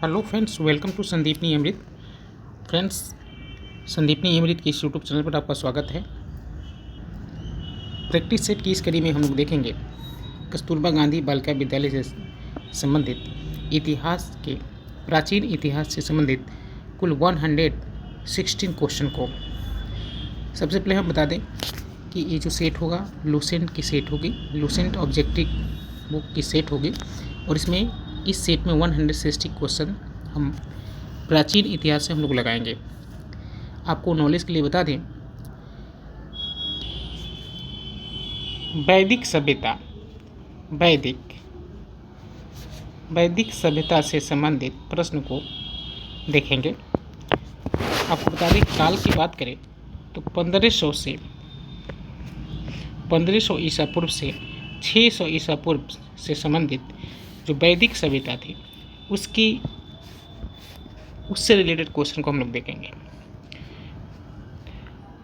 Hello friends, welcome to Sandipani Amrit. Friends, Sandipani Amrit के इस YouTube channel पर आपका स्वागत है। प्रैक्टिस सेट की इस कड़ी में हम लोग देखेंगे कस्तूरबा गांधी बालिका विद्यालय से संबंधित इतिहास के प्राचीन इतिहास से संबंधित कुल 116 क्वेश्चन को। सबसे पहले हम बता दें कि ये जो सेट होगा लूसेंट की सेट होगी, लूसेंट ऑब्जेक्टिव बुक की सेट होगी और इस सेट में 160 क्वेश्चन हम प्राचीन इतिहास से हम लोग लगाएंगे। आपको नॉलेज के लिए बता दें, वैदिक सभ्यता वैदिक सभ्यता से संबंधित प्रश्न को देखेंगे। आपको बता दें, काल की बात करें तो 1500 ईसा पूर्व से 600 ईसा पूर्व से संबंधित जो वैदिक सभ्यता थी उससे रिलेटेड क्वेश्चन को हम लोग देखेंगे।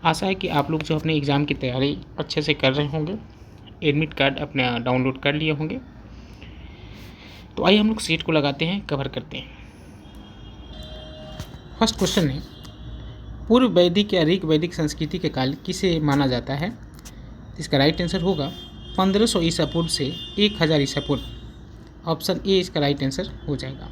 आशा है कि आप लोग जो अपने एग्ज़ाम की तैयारी अच्छे से कर रहे होंगे, एडमिट कार्ड अपना डाउनलोड कर लिए होंगे। तो आइए हम लोग सेट को लगाते हैं, कवर करते हैं। फर्स्ट क्वेश्चन है, पूर्व वैदिक या ऋग वैदिक संस्कृति के काल किसे माना जाता है? इसका राइट आंसर होगा 1500 ईसा पूर्व से 1000 ईसा पूर्व। ऑप्शन ए इसका राइट आंसर हो जाएगा।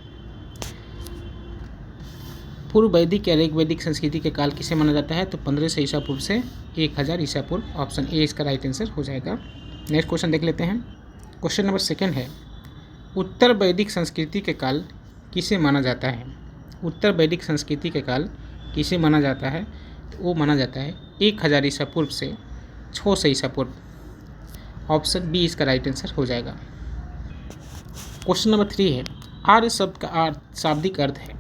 पूर्व वैदिक या ऋग वैदिक संस्कृति के काल किसे माना जाता है? तो 1500 ईसा पूर्व से 1000 ईसा पूर्व। ऑप्शन ए इसका राइट आंसर हो जाएगा। नेक्स्ट क्वेश्चन देख लेते हैं। क्वेश्चन नंबर सेकंड है, उत्तर वैदिक संस्कृति के काल किसे माना जाता है? उत्तर वैदिक संस्कृति के काल किसे माना जाता है? तो वो माना जाता है 1000 ईसा पूर्व से 600 ईसा पूर्व। ऑप्शन बी इसका राइट आंसर हो जाएगा। क्वेश्चन नंबर 3 है, आर्य शब्द का शाब्दिक अर्थ है?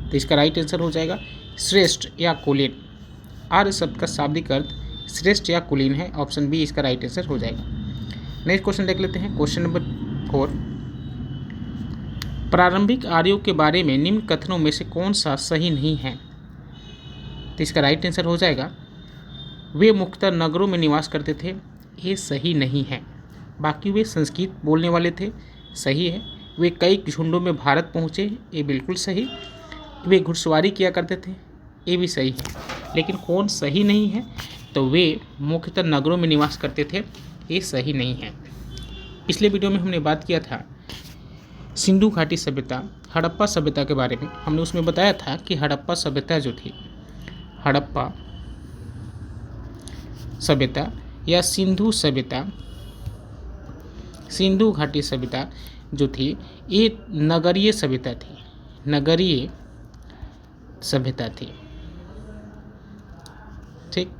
तो इसका राइट आंसर हो जाएगा श्रेष्ठ या कुलीन। आर्य शब्द का शाब्दिक अर्थ श्रेष्ठ या कुलीन है। ऑप्शन बी इसका राइट आंसर हो जाएगा। नेक्स्ट क्वेश्चन देख लेते हैं। क्वेश्चन नंबर 4, प्रारंभिक आर्यों के बारे में निम्न कथनों में से कौन सा सही नहीं है? तो इसका राइट आंसर हो जाएगा, वे मुख्यतः नगरों में निवास करते थे। ये सही नहीं है। बाकी वे संस्कृत बोलने वाले थे, सही है। वे कई झुंडों में भारत पहुँचे, ये बिल्कुल सही। वे घुड़सवारी किया करते थे, ये भी सही है। लेकिन कौन सही नहीं है? तो वे मुख्यतः नगरों में निवास करते थे, ये सही नहीं है। पिछले वीडियो में हमने बात किया था सिंधु घाटी सभ्यता, हड़प्पा सभ्यता के बारे में। हमने उसमें बताया था कि हड़प्पा सभ्यता जो थी, हड़प्पा सभ्यता या सिंधु घाटी सभ्यता जो थी, ये नगरीय सभ्यता थी, नगरीय सभ्यता थी। ठीक।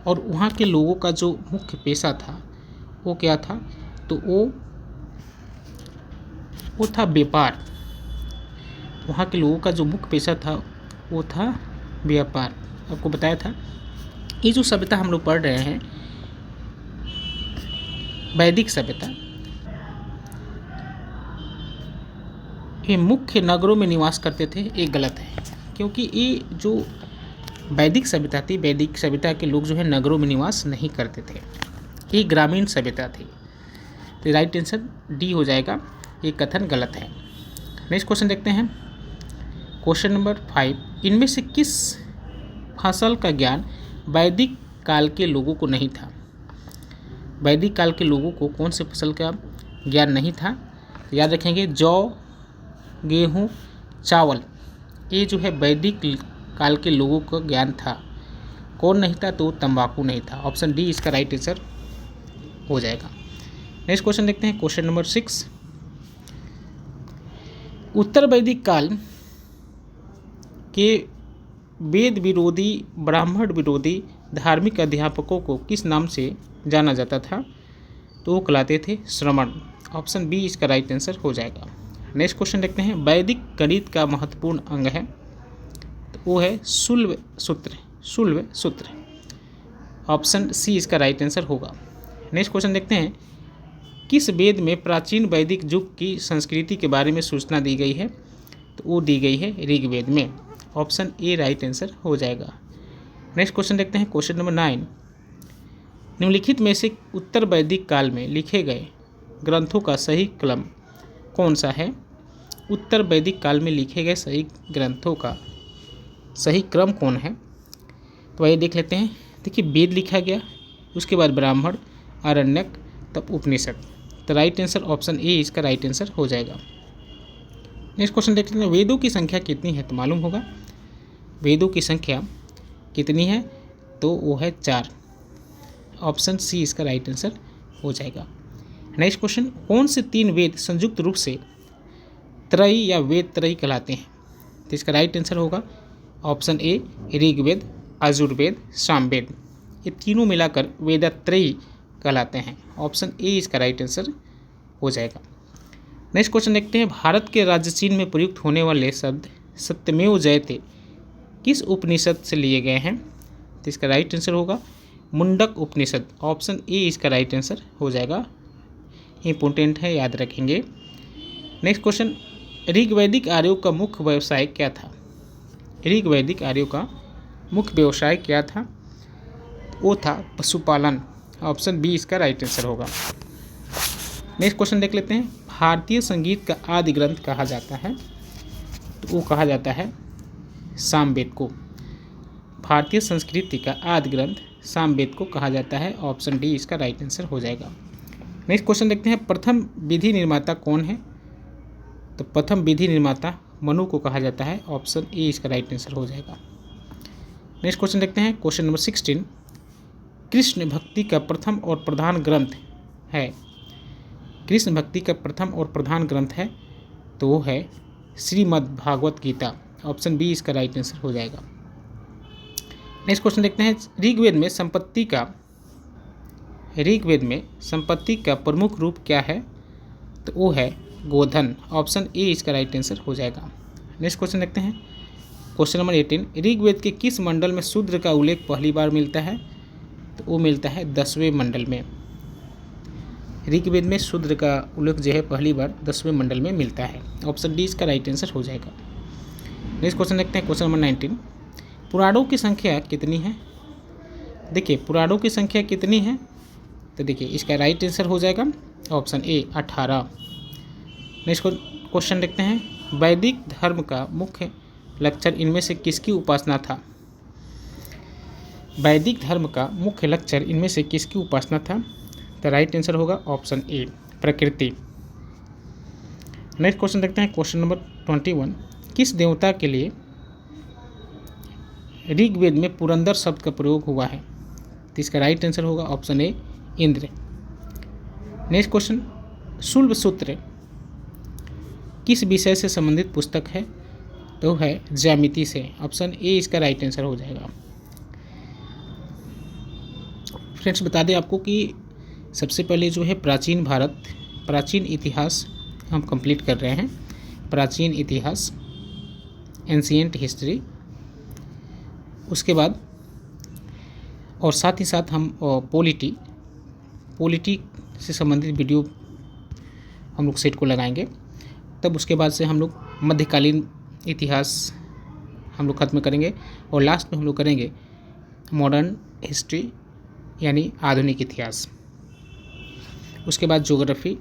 और वहाँ के लोगों का जो मुख्य पेशा था वो क्या था? तो वो था व्यापार। वहाँ के लोगों का जो मुख्य पेशा था वो था व्यापार। आपको बताया था। ये जो सभ्यता हम लोग पढ़ रहे हैं, वैदिक सभ्यता, ये मुख्य नगरों में निवास करते थे, ये गलत है। क्योंकि ये जो वैदिक सभ्यता थी, वैदिक सभ्यता के लोग जो है नगरों में निवास नहीं करते थे, ये ग्रामीण सभ्यता थी। तो राइट आंसर डी हो जाएगा, ये कथन गलत है। नेक्स्ट क्वेश्चन देखते हैं। क्वेश्चन नंबर 5, इनमें से किस फसल का ज्ञान वैदिक काल के लोगों को नहीं था? वैदिक काल के लोगों को कौन से फसल का ज्ञान नहीं था? तो याद रखेंगे, जौ, गेहूँ, चावल, ये जो है वैदिक काल के लोगों का ज्ञान था। कौन नहीं था? तो तंबाकू नहीं था। ऑप्शन डी इसका राइट आंसर हो जाएगा। नेक्स्ट क्वेश्चन देखते हैं। क्वेश्चन नंबर 6, उत्तर वैदिक काल के वेद विरोधी, ब्राह्मण विरोधी धार्मिक अध्यापकों को किस नाम से जाना जाता था? तो वो कहलाते थे श्रमण। ऑप्शन बी इसका राइट आंसर हो जाएगा। नेक्स्ट क्वेश्चन देखते हैं। वैदिक गणित का महत्वपूर्ण अंग है? तो वो है शुल्ब सूत्र। ऑप्शन सी इसका राइट आंसर होगा। नेक्स्ट क्वेश्चन देखते हैं। किस वेद में प्राचीन वैदिक युग की संस्कृति के बारे में सूचना दी गई है? तो वो दी गई है ऋग्वेद में। ऑप्शन ए राइट आंसर हो जाएगा। नेक्स्ट क्वेश्चन देखते हैं। क्वेश्चन नंबर 9, निम्नलिखित में से उत्तर वैदिक काल में लिखे गए ग्रंथों का सही क्रम कौन सा है? उत्तर वैदिक काल में लिखे गए सही ग्रंथों का सही क्रम कौन है? तो आइए देख लेते हैं। देखिए, वेद लिखा गया, उसके बाद ब्राह्मण, आरण्यक, तब उपनिषद। तो राइट आंसर ऑप्शन ए इसका राइट आंसर हो जाएगा। नेक्स्ट क्वेश्चन देख लेते हैं। वेदों की संख्या कितनी है? तो मालूम होगा वेदों की संख्या कितनी है, तो वो है 4। ऑप्शन सी इसका राइट आंसर हो जाएगा। नेक्स्ट क्वेश्चन, कौन से 3 वेद संयुक्त रूप से त्रयी या वेद त्रयी कहलाते हैं? तो इसका राइट आंसर होगा ऑप्शन ए ऋग्वेद, यजुर्वेद, सामवेद। ये तीनों मिलाकर वेदात्रयी कहलाते हैं। ऑप्शन ए इसका राइट आंसर हो जाएगा। नेक्स्ट क्वेश्चन देखते हैं। भारत के राज्य चिन्ह में प्रयुक्त होने वाले शब्द सत्यमेव जयते किस उपनिषद से लिए गए हैं? तो इसका राइट आंसर होगा मुंडक उपनिषद। ऑप्शन ए इसका राइट आंसर हो जाएगा। इंपॉर्टेंट है, याद रखेंगे। नेक्स्ट क्वेश्चन, ऋग्वैदिक आर्यों का मुख्य व्यवसाय क्या था? ऋग्वैदिक आर्यों का मुख्य व्यवसाय क्या था? वो था पशुपालन। ऑप्शन बी इसका राइट आंसर होगा। नेक्स्ट क्वेश्चन देख लेते हैं। भारतीय संगीत का आदि ग्रंथ कहा जाता है? तो वो कहा जाता है सामवेद को। भारतीय संस्कृति का आदि ग्रंथ सामवेद को कहा जाता है। ऑप्शन डी इसका राइट आंसर हो जाएगा। नेक्स्ट क्वेश्चन देखते हैं। प्रथम विधि निर्माता कौन है? तो प्रथम विधि निर्माता मनु को कहा जाता है। ऑप्शन ए इसका राइट आंसर हो जाएगा। नेक्स्ट क्वेश्चन देखते हैं। क्वेश्चन नंबर 16, कृष्ण भक्ति का प्रथम और प्रधान ग्रंथ है? कृष्ण भक्ति का प्रथम और प्रधान ग्रंथ है तो वो है श्रीमद् भागवत गीता। ऑप्शन बी इसका राइट आंसर हो जाएगा। नेक्स्ट क्वेश्चन देखते हैं। ऋग्वेद में संपत्ति का प्रमुख रूप क्या है? तो वो है गोधन। ऑप्शन ए इसका राइट आंसर हो जाएगा। नेक्स्ट क्वेश्चन देखते हैं। क्वेश्चन नंबर 18, ऋग्वेद के किस मंडल में शूद्र का उल्लेख पहली बार मिलता है? तो वो मिलता है 10वें मंडल में। ऋग्वेद में शूद्र का उल्लेख जो है पहली बार 10वें मंडल में मिलता है। ऑप्शन डी इसका राइट आंसर हो जाएगा। नेक्स्ट क्वेश्चन देखते हैं। क्वेश्चन नंबर 19, पुराणों की संख्या कितनी है? देखिए, पुराणों की संख्या कितनी है? तो देखिए, इसका राइट आंसर हो जाएगा ऑप्शन ए 18। नेक्स्ट क्वेश्चन देखते हैं। वैदिक धर्म का मुख्य लक्षण इनमें से किसकी उपासना था? वैदिक धर्म का मुख्य लक्षण इनमें से किसकी उपासना था? तो राइट आंसर होगा ऑप्शन ए प्रकृति। नेक्स्ट क्वेश्चन देखते हैं। क्वेश्चन नंबर 21, किस देवता के लिए ऋग्वेद में पुरंदर शब्द का प्रयोग हुआ है? तो इसका राइट आंसर होगा option A Indra. Next question, Shulba Sutra किस विषय से संबंधित पुस्तक है? तो है ज्यामिति से। ऑप्शन ए इसका राइट आंसर हो जाएगा। फ्रेंड्स, बता दें आपको कि सबसे पहले जो है प्राचीन भारत, प्राचीन इतिहास हम कंप्लीट कर रहे हैं। प्राचीन इतिहास, एंशिएंट हिस्ट्री, उसके बाद और साथ ही साथ हम पॉलिटी से संबंधित वीडियो हम लोग सेट को लगाएंगे। तब उसके बाद से हम लोग मध्यकालीन इतिहास हम लोग ख़त्म करेंगे और लास्ट में हम लोग करेंगे मॉडर्न हिस्ट्री यानी आधुनिक इतिहास। उसके बाद ज्योग्राफी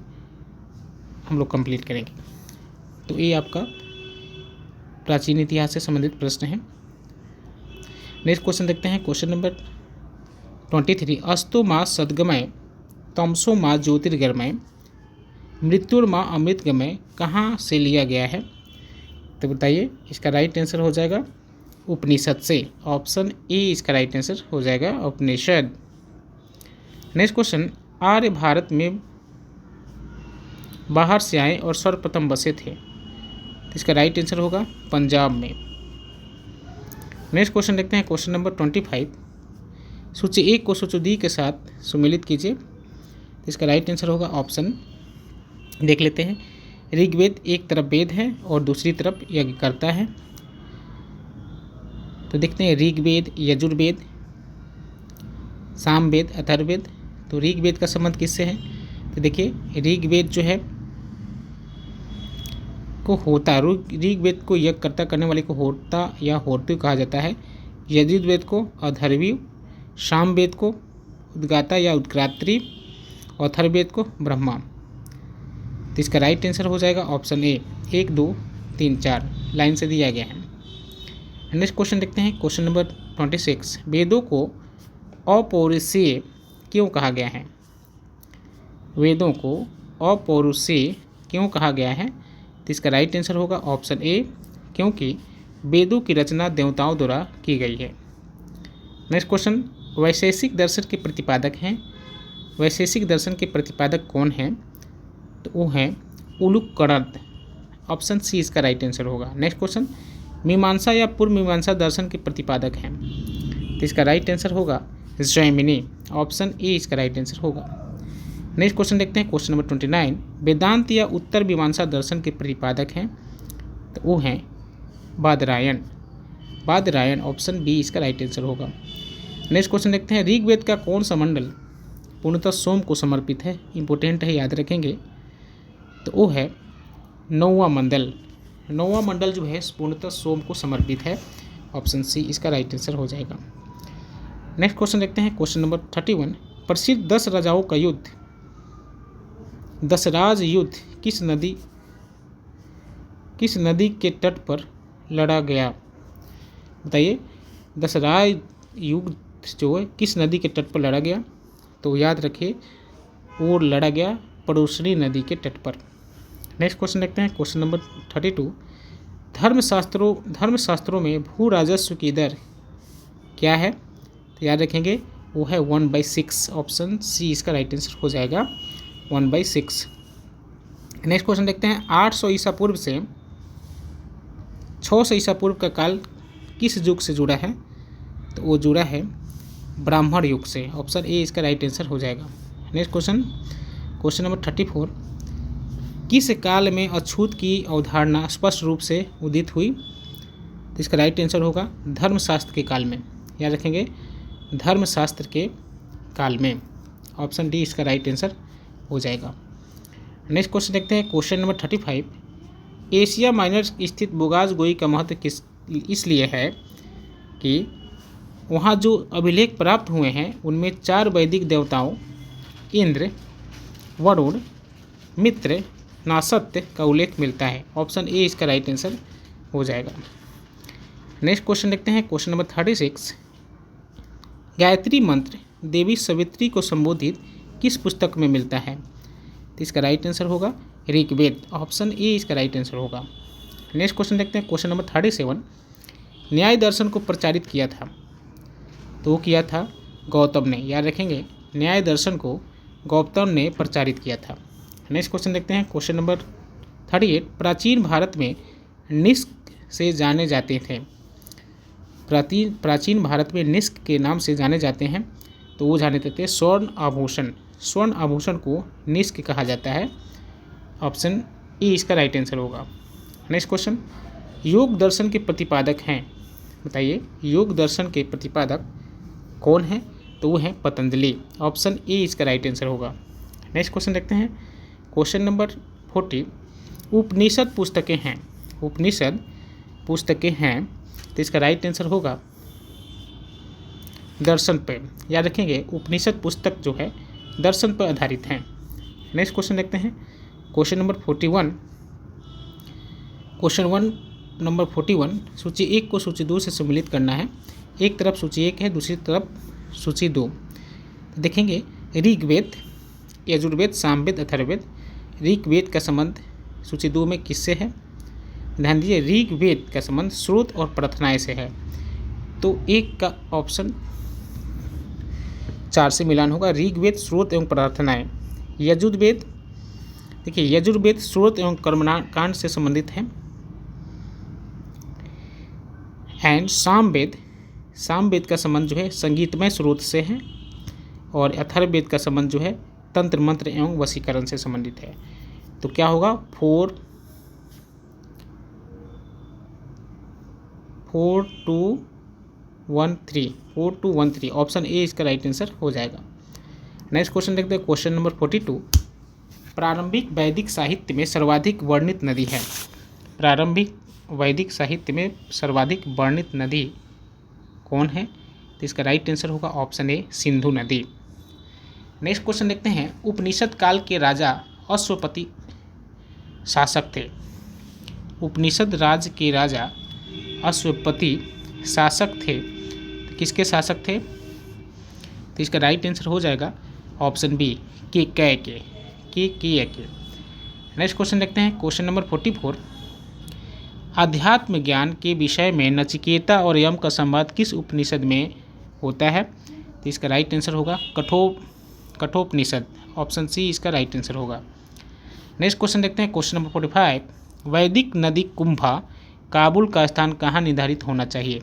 हम लोग कंप्लीट करेंगे। तो ये आपका प्राचीन इतिहास से संबंधित प्रश्न है। नेक्स्ट क्वेश्चन देखते हैं। क्वेश्चन नंबर 23, अस्तो माँ सद्गमय तमसो माँ ज्योतिर्गमय मृत्युर्मा अमृतगमय कहाँ से लिया गया है? तो बताइए, इसका राइट आंसर हो जाएगा उपनिषद से। ऑप्शन ए इसका राइट आंसर हो जाएगा उपनिषद। नेक्स्ट क्वेश्चन, आर्य भारत में बाहर से आए और सर्वप्रथम बसे थे? तो इसका राइट आंसर होगा पंजाब में। नेक्स्ट क्वेश्चन देखते हैं। क्वेश्चन नंबर 25, सूची 1 को सूची डी के साथ सुमेलित कीजिए। तो इसका राइट आंसर होगा ऑप्शन, देख लेते हैं। ऋग्वेद एक तरफ वेद है और दूसरी तरफ यज्ञकर्ता है। तो देखते हैं ऋग्वेद, यजुर्वेद, सामवेद, अथर्ववेद। तो ऋग्वेद का संबंध किससे है? तो देखिए, ऋग्वेद जो है को होता, ऋग्वेद को यज्ञकर्ता करने वाले को होता या होर्तु कहा जाता है। यजुर्वेद को अथर्वी, सामवेद को उद्गाता या उद्गात्री, अथर्ववेद को ब्रह्मा। तो इसका राइट आंसर हो जाएगा ऑप्शन ए, 1 2 3 4 लाइन से दिया गया है। नेक्स्ट क्वेश्चन देखते हैं, क्वेश्चन नंबर 26, वेदों को अपौरुषीय क्यों कहा गया है? वेदों को अपौरुषीय क्यों कहा गया है? तो इसका राइट आंसर होगा ऑप्शन ए, क्योंकि वेदों की रचना देवताओं द्वारा की गई है। नेक्स्ट क्वेश्चन, वैशेषिक दर्शन के प्रतिपादक हैं। वैशेषिक दर्शन के प्रतिपादक कौन हैं? तो वो हैं उलूकनद, ऑप्शन सी इसका राइट आंसर होगा। नेक्स्ट क्वेश्चन, मीमांसा या पूर्व मीमांसा दर्शन के प्रतिपादक हैं। तो इसका राइट आंसर होगा जैमिनी, ऑप्शन ए इसका राइट आंसर होगा। नेक्स्ट क्वेश्चन देखते हैं, क्वेश्चन नंबर 29, वेदांत या उत्तर मीमांसा दर्शन के प्रतिपादक हैं। तो वो हैं बादरायण, बादरायण ऑप्शन बी इसका राइट आंसर होगा। नेक्स्ट क्वेश्चन देखते हैं, ऋग्वेद का कौन सा मंडल पूर्णतः सोम को समर्पित है? इंपॉर्टेंट है, याद रखेंगे। तो वो है 9वां मंडल। 9वां मंडल जो है पूर्णतः सोम को समर्पित है, ऑप्शन सी इसका राइट आंसर हो जाएगा। नेक्स्ट क्वेश्चन देखते हैं, क्वेश्चन नंबर 31, प्रसिद्ध 10 राजाओं का युद्ध, दशराज युद्ध किस नदी के तट पर लड़ा गया? बताइए, दशराज युद्ध जो है किस नदी के तट पर लड़ा गया? तो याद रखिए, वो लड़ा गया पड़ोसनी नदी के तट पर। नेक्स्ट क्वेश्चन देखते हैं, क्वेश्चन नंबर 32, धर्मशास्त्रों में भू राजस्व की दर क्या है? तो याद रखेंगे, वो है 1/6, ऑप्शन सी इसका राइट आंसर हो जाएगा 1/6। नेक्स्ट क्वेश्चन देखते हैं, 800 ईसा पूर्व से 600 ईसा पूर्व का काल किस युग से जुड़ा है? तो वो जुड़ा है ब्राह्मण युग से, ऑप्शन ए इसका राइट आंसर हो जाएगा। नेक्स्ट क्वेश्चन, क्वेश्चन नंबर 34, किस काल में अछूत की अवधारणा स्पष्ट रूप से उदित हुई? तो इसका राइट आंसर होगा धर्मशास्त्र के काल में, याद रखेंगे, धर्मशास्त्र के काल में, ऑप्शन डी इसका राइट आंसर हो जाएगा। नेक्स्ट क्वेश्चन देखते हैं, क्वेश्चन नंबर 35, एशिया माइनर स्थित बोगास गोई का महत्व इसलिए है कि वहाँ जो अभिलेख प्राप्त हुए हैं उनमें 4 वैदिक देवताओं इंद्र, वरुण, मित्र, नासत्य का उल्लेख मिलता है, ऑप्शन ए इसका राइट आंसर हो जाएगा। नेक्स्ट क्वेश्चन देखते हैं, क्वेश्चन नंबर 36, गायत्री मंत्र देवी सवित्री को संबोधित किस पुस्तक में मिलता है? तो इसका राइट आंसर होगा ऋग्वेद, ऑप्शन ए इसका राइट आंसर होगा। नेक्स्ट क्वेश्चन देखते हैं, क्वेश्चन नंबर 37, न्याय दर्शन को प्रचारित किया था, तो वो किया था गौतम ने, याद रखेंगे, न्याय दर्शन को गौतम ने प्रचारित किया था। नेक्स्ट क्वेश्चन देखते हैं, क्वेश्चन नंबर 38, प्राचीन भारत में निष्क से जाने जाते थे। प्राचीन भारत में निष्क के नाम से जाने जाते हैं, तो वो जाने थे स्वर्ण आभूषण, स्वर्ण आभूषण को निष्क कहा जाता है, ऑप्शन ए इसका राइट आंसर होगा। नेक्स्ट क्वेश्चन, योग दर्शन के प्रतिपादक हैं, बताइए योग दर्शन के प्रतिपादक कौन है? तो वो है पतंजलि, ऑप्शन ए इसका राइट आंसर होगा। नेक्स्ट क्वेश्चन देखते हैं, क्वेश्चन नंबर 40, उपनिषद पुस्तकें हैं, उपनिषद पुस्तकें हैं, तो इसका राइट आंसर होगा दर्शन पे, याद रखेंगे, उपनिषद पुस्तक जो है दर्शन पर आधारित हैं। नेक्स्ट क्वेश्चन देखते हैं, क्वेश्चन नंबर 41, क्वेश्चन नंबर 41, सूची 1 को सूची 2 से सम्मिलित करना है। एक तरफ सूची 1 है, दूसरी तरफ सूची 2। देखेंगे, ऋग्वेद, यजुर्वेद, सामवेद, अथर्ववेद। ऋग्वेद का संबंध सूची 2 में किससे है? ध्यान दीजिए, ऋग्वेद का संबंध स्रोत और प्रार्थनाएं से है, तो एक का ऑप्शन 4 से मिलान होगा, ऋग्वेद स्रोत एवं प्रार्थनाएं। यजुर्वेद, देखिए यजुर्वेद स्रोत एवं कर्मकांड से संबंधित है। एंड सामवेद, सामवेद का संबंध जो है संगीतमय स्रोत से है, और अथर्ववेद का संबंध जो है तंत्र मंत्र एवं वशीकरण से संबंधित है। तो क्या होगा 4 2 1 3, ऑप्शन ए इसका राइट आंसर हो जाएगा। नेक्स्ट क्वेश्चन देखते हैं, क्वेश्चन नंबर 42, प्रारंभिक वैदिक साहित्य में सर्वाधिक वर्णित नदी है। प्रारंभिक वैदिक साहित्य में सर्वाधिक वर्णित नदी कौन है? तो इसका राइट आंसर होगा ऑप्शन ए सिंधु नदी। नेक्स्ट क्वेश्चन देखते हैं, उपनिषद काल के राजा अश्वपति शासक थे? उपनिषद राज्य के राजा अश्वपति शासक थे, तो किसके शासक थे? तो इसका राइट आंसर हो जाएगा ऑप्शन बी, केकय के। नेक्स्ट क्वेश्चन देखते हैं, क्वेश्चन नंबर 44। अध्यात्म ज्ञान के विषय में नचिकेता और यम का संवाद किस उपनिषद में होता है? तो इसका राइट आंसर होगा कठोपनिषद, ऑप्शन सी इसका राइट आंसर होगा। नेक्स्ट क्वेश्चन देखते हैं, क्वेश्चन नंबर 45। वैदिक नदी कुंभा काबुल का स्थान कहाँ निर्धारित होना चाहिए?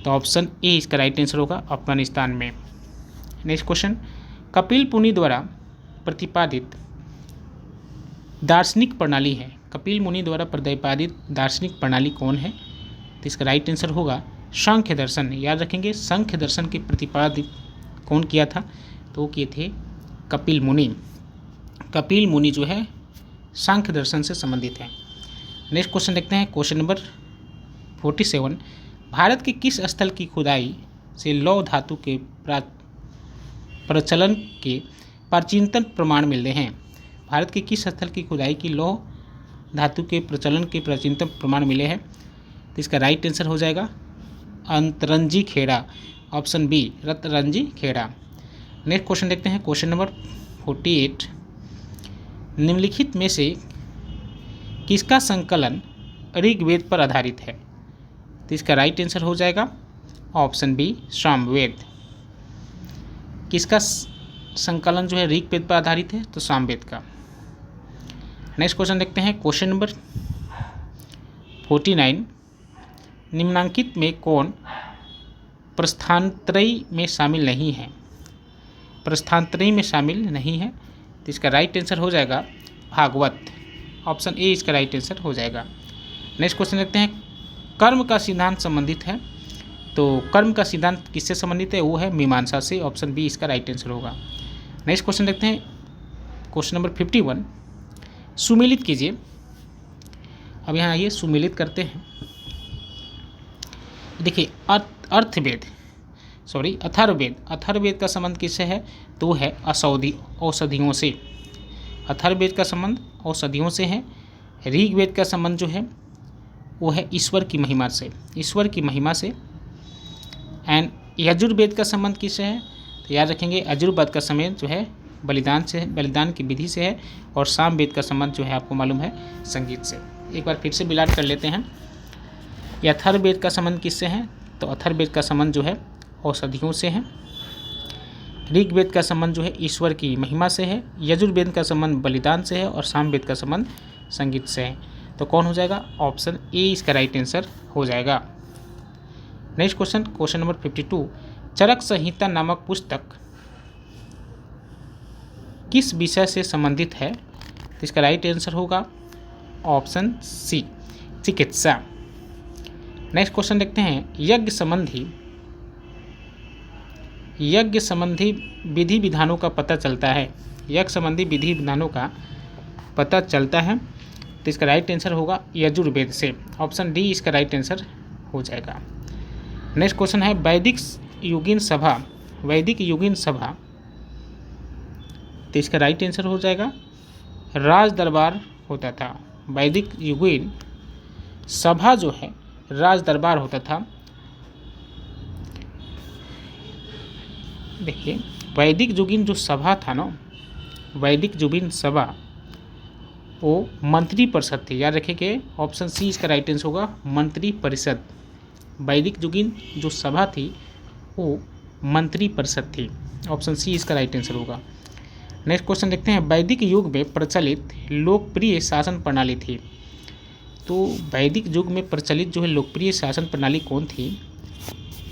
तो ऑप्शन ए इसका राइट आंसर होगा अफगानिस्तान में। नेक्स्ट क्वेश्चन, कपिल मुनि द्वारा प्रतिपादित दार्शनिक प्रणाली है, कपिल मुनि द्वारा प्रतिपादित दार्शनिक प्रणाली कौन है? तो इसका राइट आंसर होगा सांख्य दर्शन। याद रखेंगे, सांख्य दर्शन के प्रतिपादित कौन किया था? तो वो किए थे कपिल मुनि। कपिल मुनि जो है सांख्य दर्शन से संबंधित है। नेक्स्ट क्वेश्चन देखते हैं, क्वेश्चन नंबर 47। भारत के किस स्थल की खुदाई से लौह धातु के प्रचलन के प्राचीनतम प्रमाण मिलते हैं? भारत के किस स्थल की खुदाई की लौह धातु के प्रचलन के प्राचीनतम प्रमाण मिले हैं? तो इसका राइट आंसर हो जाएगा Antaranji Khera, option B Ratranji Khera. Next question देखते हैं, क्वेश्चन नंबर 48। निम्नलिखित में से किसका संकलन ऋग्वेद पर आधारित है? तो इसका राइट आंसर हो जाएगा ऑप्शन बी सामवेद। किसका संकलन जो है ऋग्वेद पर आधारित है? तो सामवेद का। नेक्स्ट क्वेश्चन देखते हैं, क्वेश्चन नंबर 49। निम्नांकित में कौन प्रस्थानत्रयी में शामिल नहीं है? प्रस्थानत्रयी में शामिल नहीं है, तो इसका राइट आंसर हो जाएगा भागवत, ऑप्शन ए इसका राइट आंसर हो जाएगा। नेक्स्ट क्वेश्चन देखते हैं, कर्म का सिद्धांत संबंधित है, तो कर्म का सिद्धांत किससे संबंधित है? वो है मीमांसा से, ऑप्शन बी इसका राइट आंसर होगा। नेक्स्ट क्वेश्चन देखते हैं, क्वेश्चन नंबर 51। सुमेलित कीजिए। अब यहाँ आइए सुमेलित करते हैं। देखिए अथर्ववेद का संबंध किससे है? तो है औषधियों से। अथर्ववेद का संबंध औषधियों से है। ऋग्वेद का संबंध जो है वो है ईश्वर की महिमा से। एंड यजुर्वेद का संबंध किससे है? तो याद रखेंगे यजुर्वेद का संबंध जो है बलिदान से है, बलिदान की विधि से है। और सामवेद का संबंध जो है आपको मालूम है संगीत से। एक बार फिर से विलाप कर लेते हैं। अथर्ववेद का संबंध किससे है? तो अथर्ववेद का संबंध जो है औषधियों से है। ऋग्वेद का संबंध जो है ईश्वर की महिमा से है। यजुर्वेद का संबंध बलिदान से है और सामवेद का संबंध संगीत से है। तो कौन हो जाएगा? ऑप्शन ए इसका राइट आंसर हो जाएगा। Next question, question number 52। चरक संहिता नामक पुस्तक किस विषय से संबंधित है? तो इसका राइट आंसर होगा ऑप्शन सी चिकित्सा। नेक्स्ट क्वेश्चन देखते हैं, यज्ञ संबंधी विधि विधानों का पता चलता है। यज्ञ संबंधी विधि विधानों का पता चलता है, तो इसका राइट आंसर होगा यजुर्वेद से, ऑप्शन डी इसका राइट आंसर हो जाएगा। नेक्स्ट क्वेश्चन है, वैदिक युगीन सभा, तो इसका राइट आंसर हो जाएगा राज दरबार होता था। वैदिक युगीन सभा जो है राज दरबार होता था। देखिए वैदिक युगीन जो सभा था ना, वैदिक युगीन सभा वो मंत्री परिषद थी। याद रखिए ऑप्शन सी इसका राइट आंसर होगा मंत्री परिषद। वैदिक युगीन जो सभा थी वो मंत्री परिषद थी, ऑप्शन सी इसका राइट आंसर होगा। नेक्स्ट क्वेश्चन देखते हैं, वैदिक युग में प्रचलित लोकप्रिय शासन प्रणाली थी। तो वैदिक युग में प्रचलित जो है लोकप्रिय शासन प्रणाली कौन थी?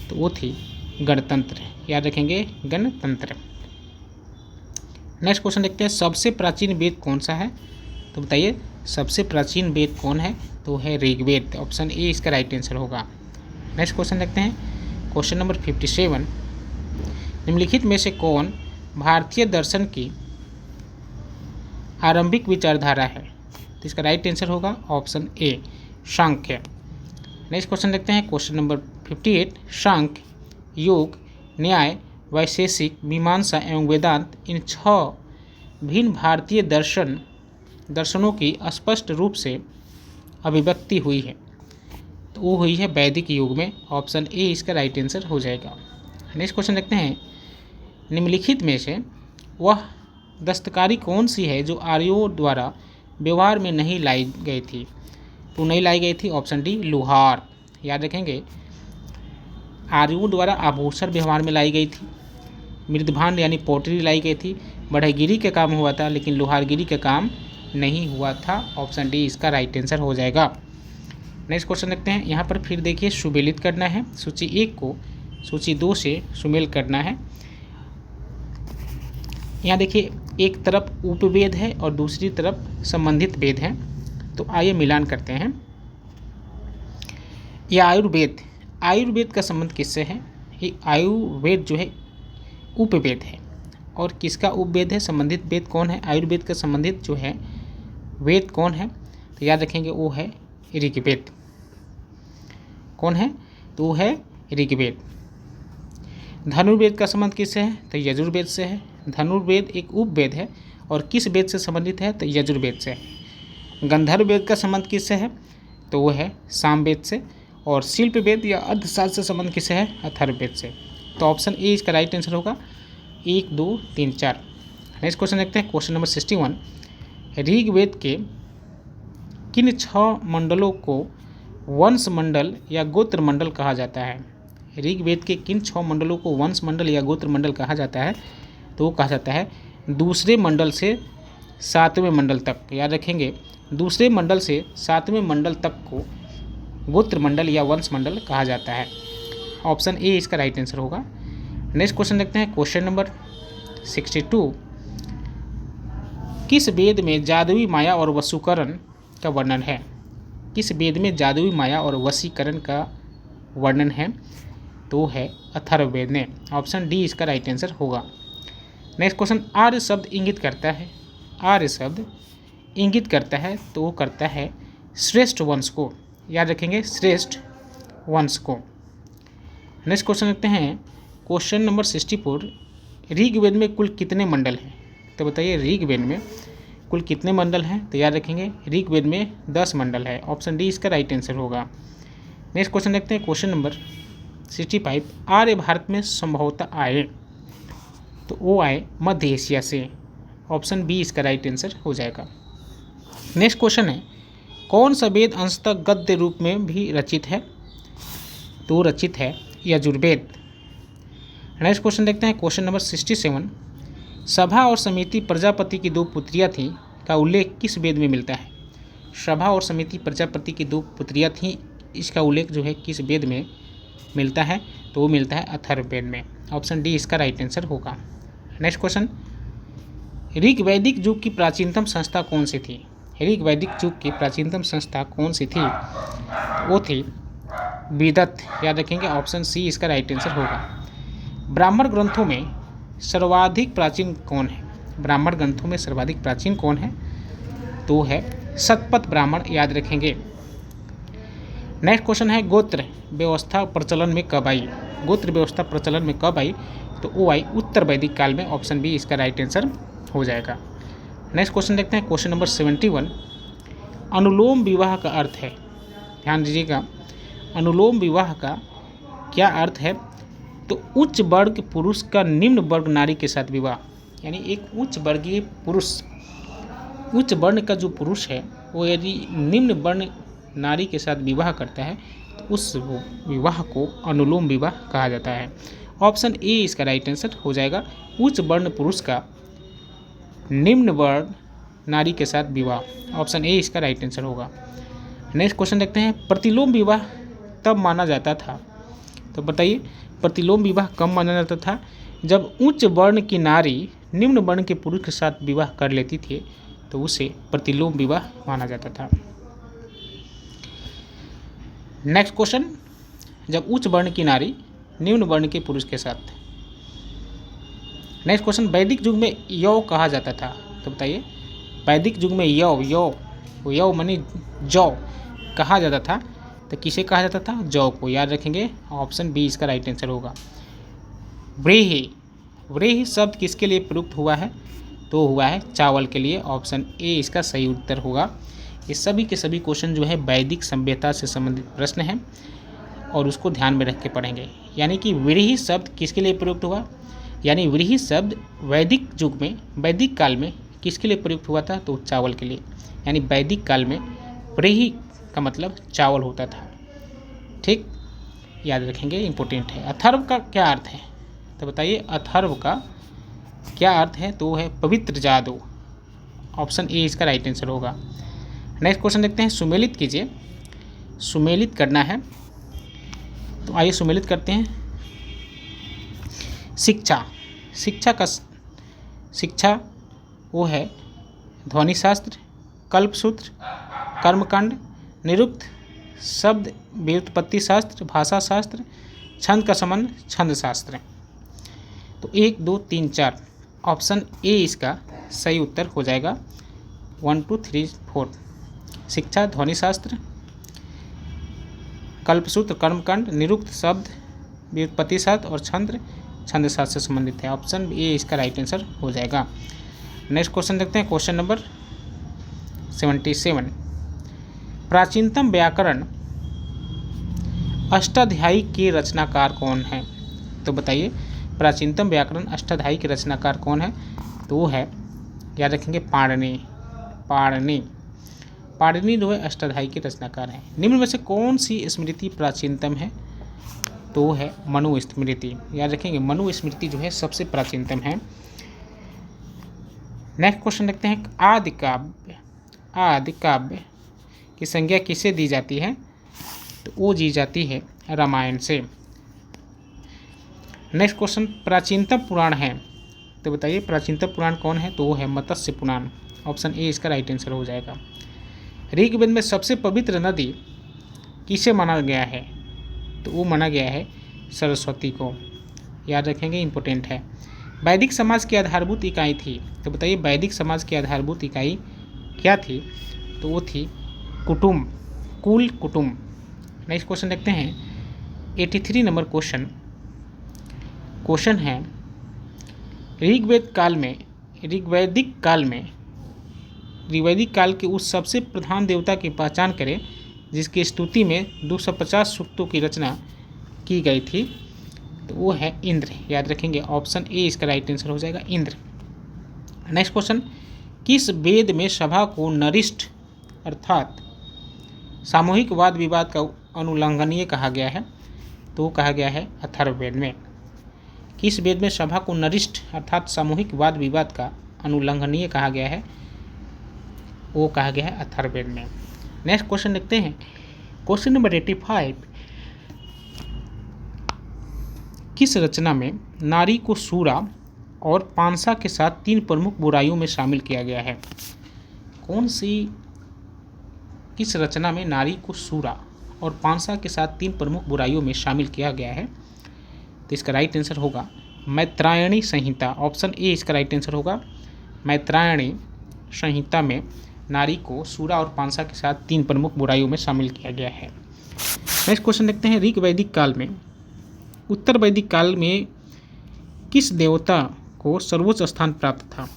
तो वो थी गणतंत्र। याद रखेंगे गणतंत्र। नेक्स्ट क्वेश्चन देखते हैं, सबसे प्राचीन वेद कौन सा है? तो बताइए सबसे प्राचीन वेद कौन है? तो है ऋग्वेद, ऑप्शन ए इसका राइट आंसर होगा। नेक्स्ट क्वेश्चन देखते हैं, क्वेश्चन नंबर 57। निम्नलिखित में से कौन भारतीय दर्शन की आरंभिक विचारधारा है? तो इसका राइट आंसर होगा ऑप्शन ए सांख्य। नेक्स्ट क्वेश्चन देखते हैं, क्वेश्चन नंबर 58। सांख्य, योग, न्याय, वैशेषिक, मीमांसा एवं वेदांत इन 6 भिन्न भारतीय दर्शनों की स्पष्ट रूप से अभिव्यक्ति हुई है, तो वो हुई है वैदिक युग में। ऑप्शन ए इसका राइट आंसर हो जाएगा। नेक्स्ट क्वेश्चन देखते हैं, निम्नलिखित में से वह दस्तकारी कौन सी है जो आर्यों द्वारा व्यवहार में नहीं लाई गई थी? तो नहीं लाई गई थी, ऑप्शन डी लोहार। याद रखेंगे, आर्यों द्वारा आभूषण व्यवहार में लाई गई थी, मृदभांड यानी पोटरी लाई गई थी, बढ़ईगिरी का काम हुआ था, लेकिन लोहारगिरी का काम नहीं हुआ था। ऑप्शन डी इसका राइट आंसर हो जाएगा। नेक्स्ट क्वेश्चन देखते हैं, यहाँ पर फिर देखिए सुमेलित करना है, सूची 1 को सूची 2 से सुमेल करना है। यहाँ देखिए एक तरफ उपवेद है और दूसरी तरफ संबंधित वेद है, तो आइए मिलान करते हैं। यह आयुर्वेद का संबंध किससे है? ये आयुर्वेद जो है उपवेद है, और किसका उपवेद है? संबंधित वेद कौन है? आयुर्वेद का संबंधित जो है वेद कौन है? तो याद रखेंगे वो है ऋग्वेद। कौन है? तो वो है ऋग्वेद। धनुर्वेद का संबंध किससे है? तो यजुर्वेद से है। धनुर्वेद एक उपवेद है और किस वेद से संबंधित है? तो यजुर्वेद से है। गंधर्व वेद का संबंध किससे है? तो वो है सामवेद से। और शिल्प वेद या अर्थशास्त्र से संबंध किससे है? अथर्ववेद से। तो ऑप्शन ए इसका राइट आंसर होगा। 1 2 3 4। नेक्स्ट क्वेश्चन देखते हैं, क्वेश्चन नंबर 61। ऋग्वेद के किन 6 मंडलों को वंश मंडल या गोत्र मंडल कहा जाता है? ऋग्वेद के किन 6 मंडलों को वंश मंडल या गोत्र मंडल कहा जाता है? तो वो कहा जाता है दूसरे मंडल से 7वें मंडल तक। याद रखेंगे, दूसरे मंडल से 7वें मंडल तक को गोत्र मंडल या वंश मंडल कहा जाता है। ऑप्शन ए इसका राइट आंसर होगा। नेक्स्ट क्वेश्चन देखते हैं, क्वेश्चन नंबर 62। किस वेद में जादुई माया और वशीकरण का वर्णन है? किस वेद में जादुई माया और वशीकरण का वर्णन है? तो है अथर्ववेद में। ऑप्शन डी इसका राइट आंसर होगा। नेक्स्ट क्वेश्चन, आर्य शब्द इंगित करता है, आर्य शब्द इंगित करता है तो वो करता है श्रेष्ठ वंश को। याद रखेंगे, श्रेष्ठ वंश को। नेक्स्ट क्वेश्चन देखते हैं, क्वेश्चन नंबर 64। ऋग्वेद में कुल कितने मंडल हैं? तो बताइए ऋग्वेद में कुल कितने मंडल हैं? तो याद रखेंगे ऋग्वेद में 10 मंडल है। ऑप्शन डी इसका राइट आंसर होगा। नेक्स्ट क्वेश्चन देखते हैं, क्वेश्चन नंबर 65। आर्य भारत में संभवतः आए, तो वो आए मध्य एशिया से। ऑप्शन बी इसका राइट आंसर हो जाएगा। नेक्स्ट क्वेश्चन है, कौन सा वेद अंशतः गद्य रूप में भी रचित है? तो रचित है यजुर्वेद। नेक्स्ट क्वेश्चन देखते हैं, क्वेश्चन नंबर 67। सभा और समिति प्रजापति की 2 पुत्रियां थीं का उल्लेख किस वेद में मिलता है? सभा और समिति प्रजापति की 2 पुत्रियां थीं, इसका उल्लेख जो है किस वेद में मिलता है? तो वो मिलता है अथर्ववेद में। ऑप्शन डी इसका राइट आंसर होगा। नेक्स्ट क्वेश्चन, ऋग्वैदिक युग की प्राचीनतम संस्था कौन सी थी? ऋग्वैदिक युग की प्राचीनतम संस्था कौन सी थी? वो थी विदत। याद रखेंगे, ऑप्शन सी इसका राइट आंसर होगा। ब्राह्मण ग्रंथों में सर्वाधिक प्राचीन कौन है? ब्राह्मण ग्रंथों में सर्वाधिक प्राचीन कौन है? तो है शतपथ ब्राह्मण। याद रखेंगे। नेक्स्ट क्वेश्चन है, गोत्र व्यवस्था प्रचलन में कब आई? गोत्र व्यवस्था प्रचलन में कब आई? तो वो आई उत्तर वैदिक काल में। ऑप्शन बी इसका राइट आंसर हो जाएगा। नेक्स्ट क्वेश्चन देखते हैं, क्वेश्चन नंबर 71। अनुलोम विवाह का अर्थ है? ध्यान दीजिएगा, अनुलोम विवाह का क्या अर्थ है? तो उच्च वर्ग पुरुष का निम्न वर्ग नारी के साथ विवाह। यानी एक उच्च वर्गीय पुरुष, उच्च वर्ण का जो पुरुष है वो यदि निम्न वर्ण नारी के साथ विवाह करता है तो उस विवाह को अनुलोम विवाह कहा जाता है। ऑप्शन ए इसका राइट आंसर हो जाएगा। उच्च वर्ण पुरुष का निम्न वर्ण नारी के साथ विवाह। ऑप्शन ए इसका राइट आंसर होगा। नेक्स्ट क्वेश्चन देखते हैं, प्रतिलोम विवाह तब माना जाता था? तो बताइए प्रतिलोम विवाह कब माना जाता था? जब उच्च वर्ण की नारी निम्न वर्ण के पुरुष के साथ विवाह कर लेती थी तो उसे प्रतिलोम विवाह माना जाता था। नेक्स्ट क्वेश्चन, जब उच्च वर्ण की नारी निम्न वर्ण के पुरुष के साथ। नेक्स्ट क्वेश्चन, वैदिक युग में यौ कहा जाता था? तो बताइए वैदिक युग में यौ मानी जौ कहा जाता था, तो किसे कहा जाता था? जौ को। याद रखेंगे, ऑप्शन बी इसका राइट आंसर होगा। व्रेही शब्द किसके लिए प्रयुक्त हुआ है? तो हुआ है चावल के लिए। ऑप्शन ए इसका सही उत्तर होगा। ये सभी के सभी क्वेश्चन जो है वैदिक सभ्यता से संबंधित प्रश्न हैं और उसको ध्यान में रख के पढ़ेंगे। यानी कि व्रीहि शब्द किसके लिए प्रयुक्त हुआ, यानी व्रीहि शब्द वैदिक युग में, वैदिक काल में किसके लिए प्रयुक्त हुआ था, तो चावल के लिए। यानी वैदिक काल में व्रीहि का मतलब चावल होता था। ठीक, याद रखेंगे, इम्पोर्टेंट है। अथर्व का क्या अर्थ है, तो बताइए अथर्व का क्या अर्थ है, तो है पवित्र जादू। ऑप्शन ए इसका राइट आंसर होगा। नेक्स्ट क्वेश्चन देखते हैं, सुमेलित कीजिए। सुमेलित करना है, तो आइए सुमेलित करते हैं। शिक्षा, शिक्षा वो है ध्वनि शास्त्र, कल्पसूत्र, कर्मकांड, निरुक्त, शब्द व्युत्पत्ति शास्त्र, भाषा शास्त्र, छंद का संबंध, छंद शास्त्र। तो 1 2 3 4 ऑप्शन ए इसका सही उत्तर हो जाएगा। 1 2 3 4 शिक्षा, ध्वनि शास्त्र, कल्पसूत्र, कर्मकांड, निरुक्त, शब्द व्युत्पत्ति शास्त्र और छंद शास्त्र से संबंधित है। ऑप्शन ए इसका राइट आंसर हो जाएगा। नेक्स्ट क्वेश्चन देखते हैं, क्वेश्चन नंबर 77। प्राचीनतम व्याकरण अष्टाध्यायी के रचनाकार कौन है, तो बताइए प्राचीनतम व्याकरण अष्टाध्यायी के रचनाकार कौन है, तो वो है, याद रखेंगे, पाणिनि जो है अष्टाध्यायी के रचनाकार हैं। निम्न में से कौन सी स्मृति प्राचीनतम है, तो है मनुस्मृति। याद रखेंगे, मनुस्मृति जो है सबसे प्राचीनतम है। नेक्स्ट क्वेश्चन देखते हैं, आदि काव्य की संज्ञा किसे दी जाती है, तो वो दी जाती है रामायण से। नेक्स्ट क्वेश्चन, प्राचीनतम पुराण है, तो बताइए प्राचीनतम पुराण कौन है, तो वो है मत्स्य पुराण। ऑप्शन ए इसका राइट आंसर हो जाएगा। ऋग्वेद में सबसे पवित्र नदी किसे माना गया है, तो वो माना गया है सरस्वती को। याद रखेंगे, इम्पोर्टेंट है। वैदिक समाज की आधारभूत इकाई थी, तो बताइए वैदिक समाज की आधारभूत इकाई क्या थी, तो वो थी कुटुंब, कुल कुटुंब। नेक्स्ट क्वेश्चन देखते हैं, 83 नंबर क्वेश्चन है, ऋग्वैदिक काल के उस सबसे प्रधान देवता की पहचान करें जिसकी स्तुति में 250 सूक्तों की रचना की गई थी, तो वो है इंद्र। याद रखेंगे, ऑप्शन ए इसका राइट आंसर हो जाएगा, इंद्र। नेक्स्ट क्वेश्चन, किस वेद में सभा को नरिष्ठ अर्थात सामूहिक वाद विवाद का अनुल्लंघनीय कहा गया है, तो कहा गया है अथर्ववेद में। किस वेद में सभा को नरिष्ठ अर्थात सामूहिक वाद विवाद का अनुल्लंघनीय कहा गया है, वो कहा गया है अथर्ववेद में। नेक्स्ट क्वेश्चन देखते हैं, क्वेश्चन नंबर 85। किस रचना में नारी को सूरा और पांसा के साथ 3 प्रमुख बुराइयों में शामिल किया गया है, किस रचना में नारी को सूरा और पांसा के साथ 3 प्रमुख बुराइयों में शामिल किया गया है, तो इसका राइट आंसर होगा मैत्रायणी संहिता। ऑप्शन ए इसका राइट आंसर होगा। मैत्रायणी संहिता में नारी को सूरा और पांसा के साथ 3 प्रमुख बुराइयों में शामिल किया गया है। नेक्स्ट क्वेश्चन देखते हैं, उत्तर वैदिक काल में किस देवता को सर्वोच्च स्थान प्राप्त था,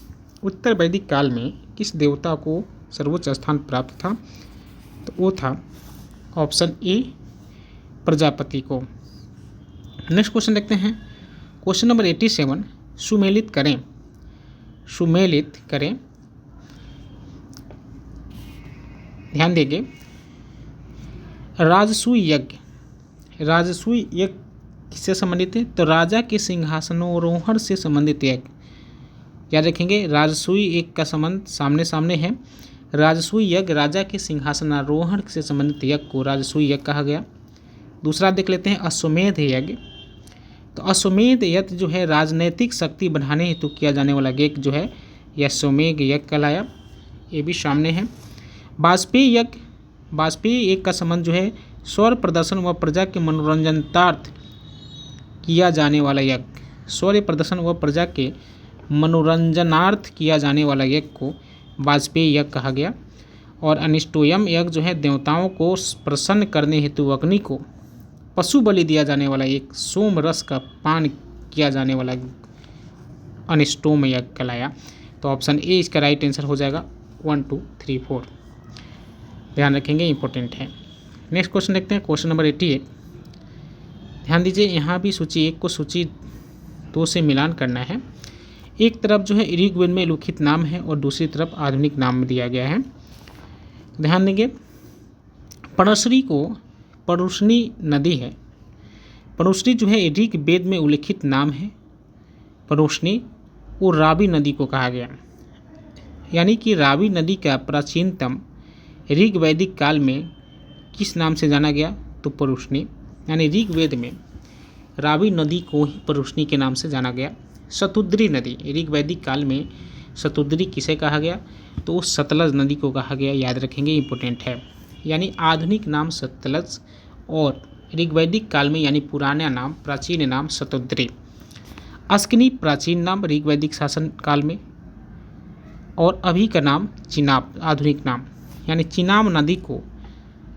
उत्तर वैदिक काल में किस देवता को सर्वोच्च स्थान प्राप्त था, तो वो था ऑप्शन ए प्रजापति को। नेक्स्ट क्वेश्चन देखते हैं, क्वेश्चन नंबर 87। सुमेलित करें, ध्यान देंगे। राजसूय यज्ञ किससे संबंधित है, तो राजा के सिंहासनारोहण से संबंधित यज्ञ। याद रखेंगे, राजसूय यज्ञ का संबंध सामने है। राजसूय यज्ञ राजा के सिंहासनारोहण से संबंधित यज्ञ को राजसूय यज्ञ कहा गया। दूसरा देख लेते हैं, अश्वमेध यज्ञ। तो अश्वमेध यज्ञ जो है राजनैतिक शक्ति बढ़ाने हेतु किया जाने वाला यज्ञ जो है यह अश्वमेध यज्ञ कहलाया, ये भी सामने है। वाजपेयी यज्ञ का संबंध जो है सौर प्रदर्शन व प्रजा के मनोरंजनार्थ किया जाने वाला यज्ञ, सौर्य प्रदर्शन व प्रजा के मनोरंजनार्थ किया जाने वाला यज्ञ को वाजपेयी यज्ञ कहा गया। और अनिष्टोयम यज्ञ जो है देवताओं को प्रसन्न करने हेतु अग्नि को पशु बलि दिया जाने वाला एक सोम रस का पान किया जाने वाला अनिष्टोम यज्ञ कहलाया। तो ऑप्शन ए इसका राइट आंसर हो जाएगा। 1 2 3 4 ध्यान रखेंगे, इंपॉर्टेंट है। नेक्स्ट क्वेश्चन देखते हैं, क्वेश्चन नंबर 88। ध्यान दीजिए, यहाँ भी सूची 1 को सूची 2 से मिलान करना है। एक तरफ जो है ऋग्वेद में लिखित नाम है और दूसरी तरफ आधुनिक नाम दिया गया है। ध्यान देंगे, पणश्री को परुष्णी नदी है। परुष्णी जो है ऋग्वेद में उल्लिखित नाम है। परुष्णी वो रावी नदी को कहा गया, यानी कि रावी नदी का प्राचीनतम ऋग्वैदिक काल में किस नाम से जाना गया, तो परुष्णी, यानी ऋग्वेद में रावी नदी को ही परुष्णी के नाम से जाना गया। शतुद्री नदी, ऋग्वैदिक काल में शतुद्री किसे कहा गया, तो वो सतलज नदी को कहा गया, याद रखेंगे, इंपॉर्टेंट है। यानी आधुनिक नाम सतलज और ऋग्वैदिक काल में यानी पुराना नाम, प्राचीन नाम शतुद्री। अस्किनी प्राचीन नाम ऋग्वैदिक शासन काल में, और अभी का नाम चिनाब, आधुनिक नाम, यानी चिनाब नदी को